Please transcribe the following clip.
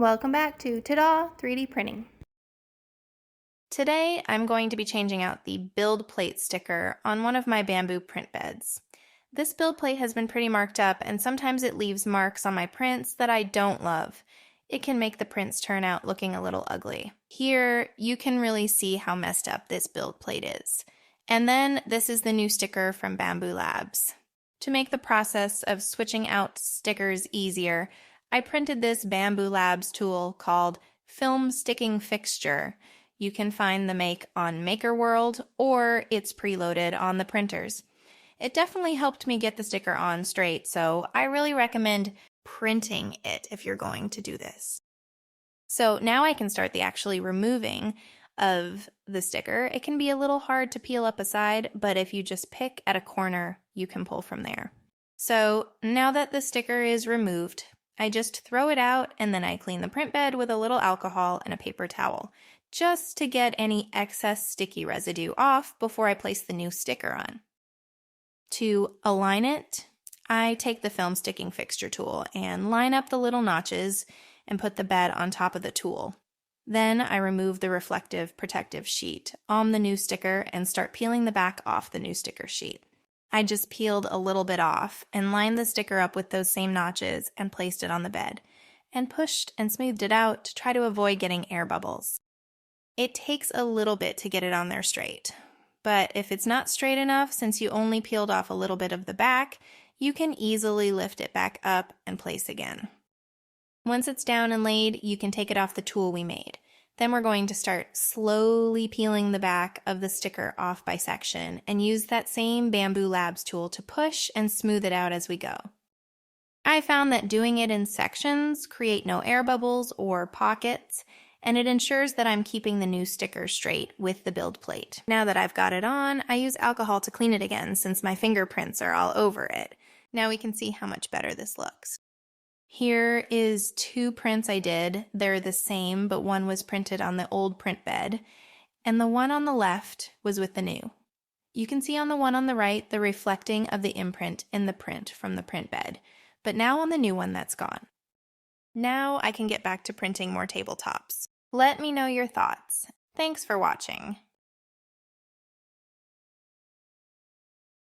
Welcome back to Ta-da 3D Printing. Today, I'm going to be changing out the build plate sticker on one of my Bambu print beds. This build plate has been pretty marked up, and sometimes it leaves marks on my prints that I don't love. It can make the prints turn out looking a little ugly. Here, you can really see how messed up this build plate is. And then, this is the new sticker from Bambu Labs. To make the process of switching out stickers easier, I printed this Bambu Labs tool called Film Sticking Fixture. You can find the make on Maker World, or it's preloaded on the printers. It definitely helped me get the sticker on straight, so I really recommend printing it if you're going to do this. So now I can start the actually removing of the sticker. It can be a little hard to peel up a side, but if you just pick at a corner, you can pull from there. So now that the sticker is removed, I just throw it out and then I clean the print bed with a little alcohol and a paper towel, just to get any excess sticky residue off before I place the new sticker on. To align it, I take the film sticking fixture tool and line up the little notches and put the bed on top of the tool. Then I remove the reflective protective sheet on the new sticker and start peeling the back off the new sticker sheet. I just peeled a little bit off and lined the sticker up with those same notches and placed it on the bed, and pushed and smoothed it out to try to avoid getting air bubbles. It takes a little bit to get it on there straight, but if it's not straight enough, since you only peeled off a little bit of the back, you can easily lift it back up and place again. Once it's down and laid, you can take it off the tool we made. Then we're going to start slowly peeling the back of the sticker off by section and use that same Bambu Labs tool to push and smooth it out as we go. I found that doing it in sections create no air bubbles or pockets, and it ensures that I'm keeping the new sticker straight with the build plate. Now that I've got it on, I use alcohol to clean it again since my fingerprints are all over it. Now we can see how much better this looks. Here is 2 prints I did. They're the same, but one was printed on the old print bed, and the one on the left was with the new. You can see on the one on the right the reflecting of the imprint in the print from the print bed, but now on the new one that's gone. Now I can get back to printing more tabletops. Let me know your thoughts. Thanks for watching.